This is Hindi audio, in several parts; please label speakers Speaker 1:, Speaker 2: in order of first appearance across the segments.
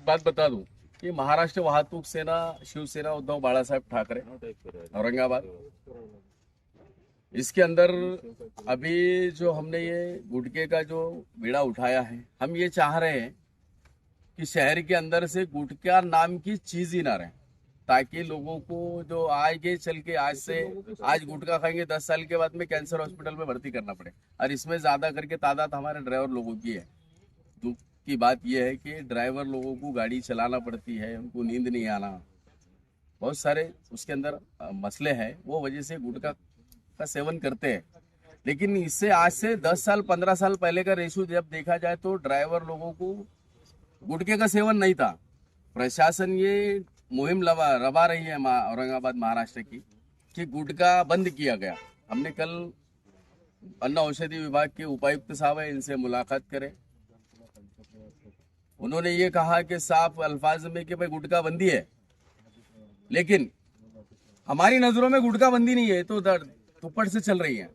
Speaker 1: एक बात बता दूं कि महाराष्ट्र वाहतूक सेना शिवसेना उद्धव बाळासाहेब ठाकरे औरंगाबाद, इसके अंदर अभी जो हमने ये गुटखे का जो बीड़ा उठाया है, हम ये चाह रहे हैं कि शहर के अंदर से गुटखा नाम की चीज ही ना रहे, ताकि लोगों को जो आगे चल के आज गुटखा खाएंगे 10 साल के बाद में कैंसर हॉस्पिटल में भर्ती करना पड़े। और इसमें ज्यादा करके तादाद हमारे ड्राइवर लोगों की है। दुख की बात यह है कि ड्राइवर लोगों को गाड़ी चलाना पड़ती है, उनको नींद नहीं आना, बहुत सारे उसके अंदर मसले हैं, वो वजह से गुटखा का सेवन करते हैं। लेकिन इससे आज से 10 साल 15 साल पहले का रेशो जब देखा जाए तो ड्राइवर लोगों को गुटखे का सेवन नहीं था। प्रशासन ये मुहिम रवा रही है औरंगाबाद महाराष्ट्र की कि गुटखा बंद किया गया। हमने कल अन्न औषधि विभाग के उपायुक्त साहब है, इनसे मुलाकात करें। उन्होंने ये कहा कि साफ अल्फाज में कि भाई गुटखा बंदी है, लेकिन हमारी नजरों में गुटखा बंदी नहीं है, तो दुपट से चल रही है।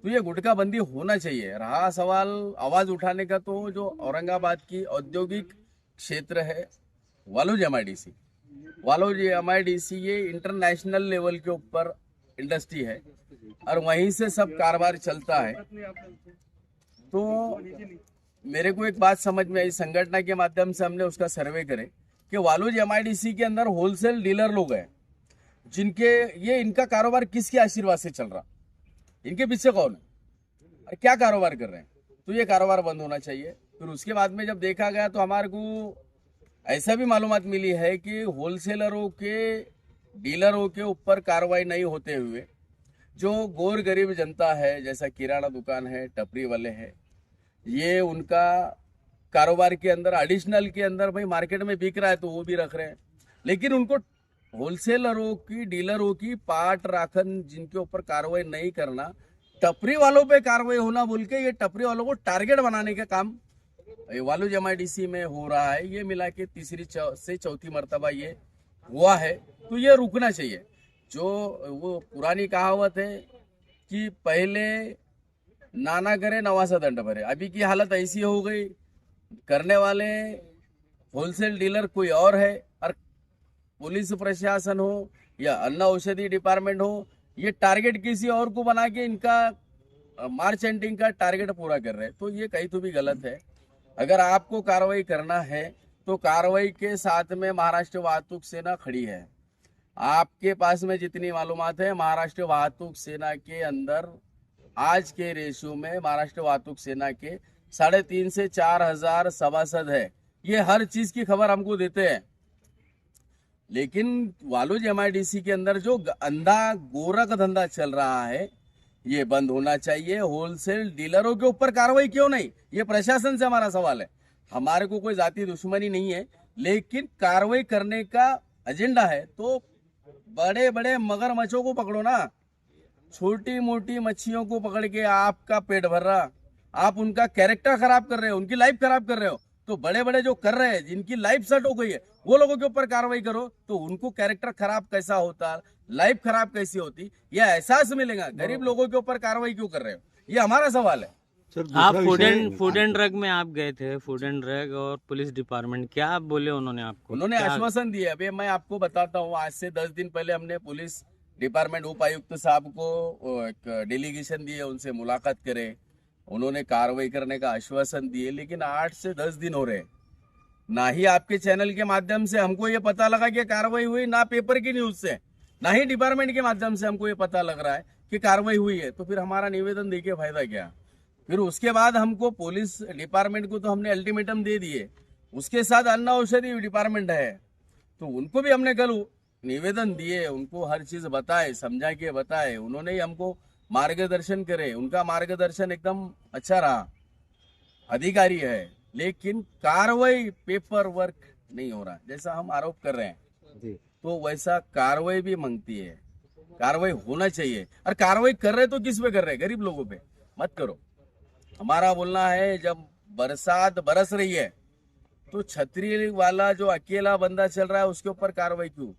Speaker 1: तो ये गुटखा बंदी होना चाहिए। रहा सवाल आवाज उठाने का, तो जो औरंगाबाद की औद्योगिक क्षेत्र है वालोज एमआईडीसी, वालोज एमआईडीसी ये इंटरनेशनल लेवल के ऊपर इंडस्ट्री है और वहीं से सब कारोबार चलता है। तो मेरे को एक बात समझ में आई, संगठन के माध्यम से हमने उसका सर्वे करे कि वालोज एमआईडीसी के अंदर होलसेल डीलर लोग हैं जिनके इनका कारोबार किसके आशीर्वाद से चल रहा, इनके पीछे कौन है और क्या कारोबार कर रहे हैं। तो ये कारोबार बंद होना चाहिए। फिर उसके बाद में जब देखा गया तो हमारे को ऐसा भी मालूमात मिली है कि होलसेलरों के डीलरों के ऊपर कार्रवाई नहीं होते हुए जो गोर गरीब जनता है, जैसा किराना दुकान है, टपरी वाले हैं, ये उनका कारोबार के अंदर एडिशनल के अंदर भाई मार्केट में बिक रहा है तो वो भी रख रहे हैं। लेकिन उनको होलसेलरों की डीलरों की पाट राखन जिनके ऊपर कार्रवाई नहीं करना, टपरी वालों पे कार्रवाई होना बोल के ये टपरी वालों को टारगेट बनाने का काम वालोज एमआईडीसी में हो रहा है। ये मिला के तीसरी से चौथी मर्तबा ये हुआ है। तो ये रुकना चाहिए। जो वो पुरानी कहावत है कि पहले नाना करे नवासा दंड भरे, अभी की हालत ऐसी हो गई, करने वाले होलसेल डीलर कोई और है और पुलिस प्रशासन हो या अन्न औषधि डिपार्टमेंट हो, ये टारगेट किसी और को बना के इनका मार्चेंटिंग का टारगेट पूरा कर रहे हैं। तो ये कहीं तो भी गलत है। अगर आपको कार्रवाई करना है तो कार्रवाई के साथ में महाराष्ट्र वाहतूक सेना खड़ी है। आपके पास में जितनी मालूमात है, महाराष्ट्र वाहतूक सेना के अंदर आज के रेशियो में महाराष्ट्र वाहतूक सेना के 3.5 से 4 हजार सभासद है। ये हर चीज की खबर हमको देते हैं। लेकिन वालोज एमआईडीसी के अंदर जो अंधा गोरा का धंधा चल रहा है, ये बंद होना चाहिए। होलसेल डीलरों के ऊपर कार्रवाई क्यों नहीं, ये प्रशासन से हमारा सवाल है। हमारे को कोई जाति दुश्मनी नहीं है, लेकिन कार्रवाई करने का एजेंडा है तो बड़े बड़े मगरमच्छों को पकड़ो ना, छोटी मोटी मच्छियों को पकड़ के आपका पेट भर रहा, आप उनका कैरेक्टर खराब कर रहे हो, उनकी लाइफ खराब कर रहे हो। तो बड़े बड़े जो कर रहे हैं, जिनकी लाइफ सेट हो गई है, वो लोगों के ऊपर कार्रवाई करो। तो उनको कैरेक्टर खराब कैसा होता, लाइफ खराब कैसी होती, यह एहसास मिलेगा। गरीब लोगों के ऊपर कार्रवाई क्यों कर रहे हो, ये हमारा सवाल है।
Speaker 2: आप फूड एंड ड्रग में आप गए थे, फूड एंड ड्रग और पुलिस डिपार्टमेंट, क्या आप बोले उन्होंने आपको?
Speaker 1: उन्होंने आश्वासन दिया। अभी मैं आपको बताता हूँ, आज से 10 दिन पहले हमने पुलिस डिपार्टमेंट उपायुक्त साहब को एक डेलीगेशन दिए, उनसे मुलाकात करे, उन्होंने कार्रवाई करने का आश्वासन दिए। लेकिन 8 से 10 दिन हो रहे, ना ही आपके चैनल के माध्यम से हमको ये पता लगा कि कार्रवाई हुई, ना पेपर की न्यूज से, ना ही डिपार्टमेंट के माध्यम से हमको ये पता लग रहा है कि कार्रवाई हुई है। तो फिर हमारा निवेदन देके फायदा क्या। फिर उसके बाद हमको पुलिस डिपार्टमेंट को तो हमने अल्टीमेटम दे दिए, उसके साथ अन्न औषधि डिपार्टमेंट है, तो उनको भी हमने कल निवेदन दिए, उनको हर चीज बताए, समझा के बताए। उन्होंने ही हमको मार्गदर्शन करे, उनका मार्गदर्शन एकदम अच्छा रहा, अधिकारी है। लेकिन कार्रवाई पेपर वर्क नहीं हो रहा जैसा हम आरोप कर रहे हैं, तो वैसा कार्रवाई भी मांगती है। कार्रवाई होना चाहिए। और कार्रवाई कर रहे तो किस पे कर रहे, गरीब लोगों पे मत करो। हमारा बोलना है, जब बरसात बरस रही है तो छतरी वाला जो अकेला बंदा चल रहा है उसके ऊपर कार्रवाई क्यों,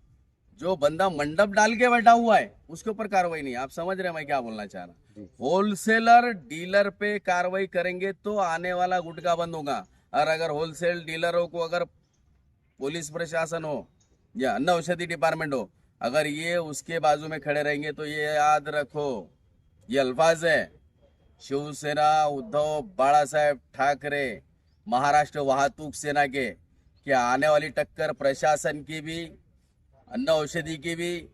Speaker 1: जो बंदा मंडप डाल के बैठा हुआ है उसके ऊपर कार्रवाई नहीं। आप समझ रहे हैं मैं क्या बोलना चाह रहा। होलसेलर डीलर पे कार्रवाई करेंगे तो आने वाला गुटखा बंद होगा। और अगर होलसेल डीलरों को अगर पुलिस प्रशासन हो या अन्न औषधि डिपार्टमेंट हो, अगर ये उसके बाजू में खड़े रहेंगे तो ये याद रखो, ये अल्फाज है शिवसेना उद्धव बाळासाहेब ठाकरे महाराष्ट्र वाहतूक सेना के, क्या आने वाली टक्कर प्रशासन की भी, अन्न औषधि की भी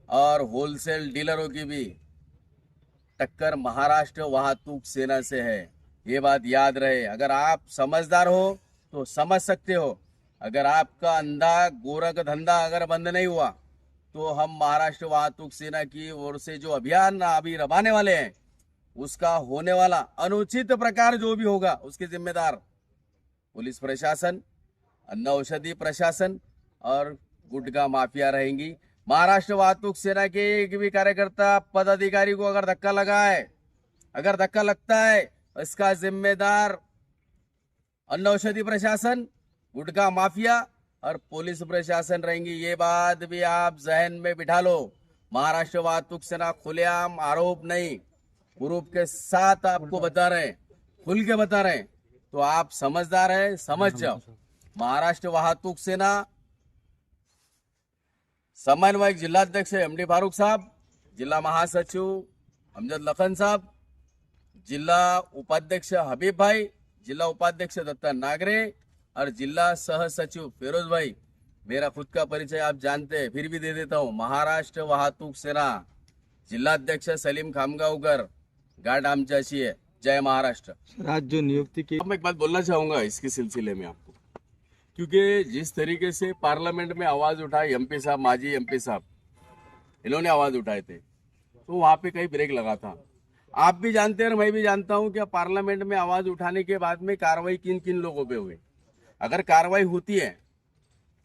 Speaker 1: और होलसेल डीलरों की भी टक्कर महाराष्ट्र वाहतूक सेना से है। ये बात याद रहे। अगर आप समझदार हो तो समझ सकते हो। अगर आपका अंधा गोरख धंधा अगर बंद नहीं हुआ तो हम महाराष्ट्र वाहतूक सेना की ओर से जो अभियान अभी रवाने वाले हैं उसका होने वाला अनुचित प्रकार जो भी होगा उसके जिम्मेदार पुलिस प्रशासन, अन्न औषधि प्रशासन और गुटखा माफिया रहेंगी। महाराष्ट्र वाहतूक सेना के एक भी कार्यकर्ता पदाधिकारी को अगर धक्का लगा है, अगर धक्का लगता है, इसका जिम्मेदार अन्न औषधि प्रशासन, गुटखा माफिया और पुलिस प्रशासन रहेंगी। ये बात भी आप जहन में बिठा लो। महाराष्ट्र वाहतूक सेना खुलेआम आरोप नहीं, प्रूफ के साथ आपको बता रहे हैं, खुल के बता रहे हैं, तो आप समझदार है, समझ जाओ। महाराष्ट्र वाहतूक सेना समन्वयक जिलाध्यक्ष एमडी फारूक साहब, जिला महासचिव अमजद लखन साहब, जिला उपाध्यक्ष हबीब भाई, जिला उपाध्यक्ष दत्ता नागरे और जिला सह सचिव फिरोज भाई। मेरा खुद का परिचय आप जानते हैं, फिर भी दे देता हूँ। महाराष्ट्र वाहतूक सेना जिलाध्यक्ष सलीम खामगावकर, गार्ड आमच्याशी है। जय महाराष्ट्र।
Speaker 3: आज जो नियुक्ति की,
Speaker 1: मैं एक बात बोलना चाहूंगा इसके सिलसिले में आपको, क्योंकि जिस तरीके से पार्लियामेंट में आवाज उठाई एमपी साहब, माजी एमपी साहब, इन्होंने आवाज उठाए थे, तो वहां पे कहीं ब्रेक लगा था। आप भी जानते हैं और मैं भी जानता हूं कि पार्लियामेंट में आवाज उठाने के बाद में कार्रवाई किन किन लोगों पे हुई। अगर कार्रवाई होती है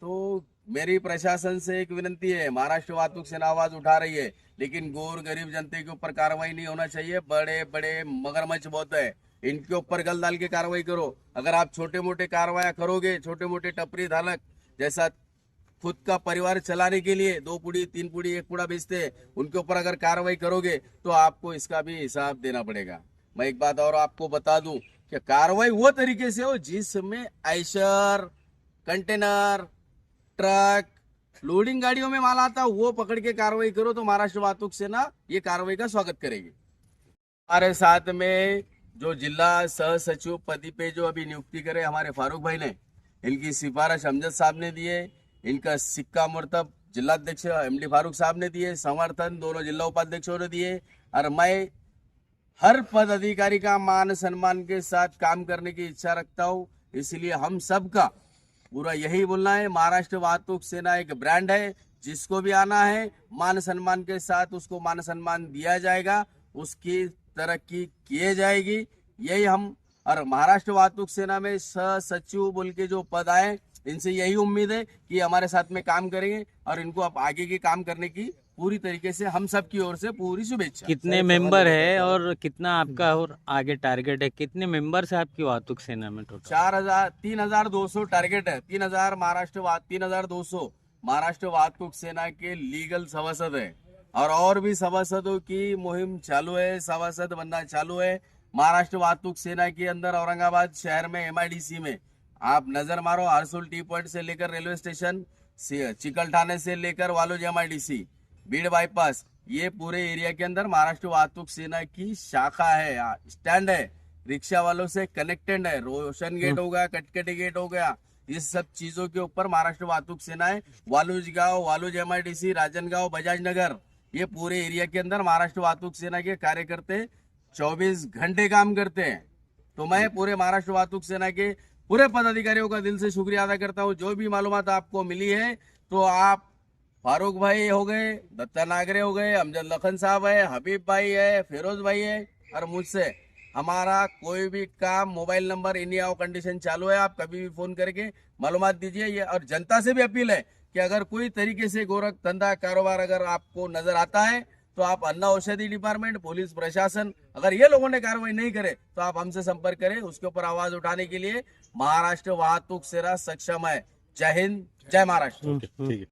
Speaker 1: तो मेरी प्रशासन से एक विनती है, महाराष्ट्र वाहतूक सेना आवाज उठा रही है, लेकिन गोर गरीब जनते के ऊपर कार्रवाई नहीं होना चाहिए। बड़े बड़े मगरमच्छ बहुत है, इनके ऊपर गल डाल के कार्रवाई करो। अगर आप छोटे मोटे कार्रवाई करोगे, छोटे मोटे टपरी धालक जैसा खुद का परिवार चलाने के लिए 2 पुड़ी 3 पुड़ी 1 पुड़ा बेचते हैं, उनके ऊपर अगर कार्रवाई करोगे तो आपको इसका भी हिसाब देना पड़ेगा। मैं एक बात और आपको बता दूं कि कार्रवाई वो तरीके से हो जिसमें आयशर, कंटेनर, ट्रक, लोडिंग गाड़ियों में माल आता, वो पकड़ के कार्रवाई करो तो महाराष्ट्र वाहतूक सेना ये कार्रवाई का स्वागत करेगी। हमारे साथ में जो जिला सह सचिव पद पे जो अभी नियुक्ति करे हमारे फारूक भाई ने, इनकी सिफारिश अमजद साहब ने दिए, इनका सिक्का मुर्तब जिलाध्यक्ष एमडी फारूक साहब ने दिए, समर्थन दोनों जिला उपाध्यक्षों ने दिए। और मैं हर पद अधिकारी का मान सम्मान के साथ काम करने की इच्छा रखता हूँ, इसलिए हम सबका पूरा यही बोलना है, महाराष्ट्र वाहतूक सेना एक ब्रांड है, जिसको भी आना है मान सम्मान के साथ उसको मान सम्मान दिया जाएगा, उसकी तरक्की की जाएगी। यही हम और महाराष्ट्र वाहतूक सेना में सह सचिव बोल के जो पद आए, इनसे यही उम्मीद है कि हमारे साथ में काम करेंगे और इनको अब आगे के काम करने की पूरी तरीके से हम सब की ओर से पूरी शुभेच्छा।
Speaker 2: कितने मेंबर है और कितना आपका और आगे टारगेट है? कितने मेंबर्स है आपकी वाहतूक सेना में टोटल?
Speaker 1: 3,200 टारगेट है। 3,200 महाराष्ट्र वाहतूक सेना के लीगल सभासद है और भी सभासदों की मुहिम चालू है, सभासद बनना चालू है। महाराष्ट्र वाहतूक सेना के अंदर औरंगाबाद शहर में MIDC में आप नजर मारो, हरसुल टी पॉइंट से लेकर रेलवे स्टेशन, चिकलठाने से लेकर वालोज MIDC, बीड़ बाईपास, ये पूरे एरिया के अंदर महाराष्ट्र वाहतूक सेना की शाखा है, स्टैंड है, रिक्शा वालों से कनेक्टेड है। रोशन गेट हो गया, कटकटी गेट हो गया, इस सब चीजों के ऊपर महाराष्ट्र वाहतूक सेना है। वालूज गांव, वालूज MIDC, राजनगांव, बजाज नगर, ये पूरे एरिया के अंदर महाराष्ट्र वाहतूक सेना के कार्यकर्ते 24 घंटे काम करते हैं। तो मैं पूरे महाराष्ट्र वाहतूक सेना के पूरे पदाधिकारियों का दिल से शुक्रिया अदा करता हूँ। जो भी मालूमात आपको मिली है तो आप फारूक भाई हो गए, दत्ता नागरे हो गए, अमजद लखन साहब है, हबीब भाई है, फिरोज भाई है और मुझसे हमारा कोई भी काम, मोबाइल नंबर इन आओ कंडीशन चालू है, आप कभी भी फोन करके मालूमात दीजिए। ये और जनता से भी अपील है कि अगर कोई तरीके से गोरख धंधा कारोबार अगर आपको नजर आता है तो आप अन्न औषधि डिपार्टमेंट, पुलिस प्रशासन, अगर ये लोगों ने कार्रवाई नहीं करे तो आप हमसे संपर्क करें। उसके ऊपर आवाज उठाने के लिए महाराष्ट्र वाहतूक सेना सक्षम है। जय हिंद, जय महाराष्ट्र।
Speaker 3: ठीक है।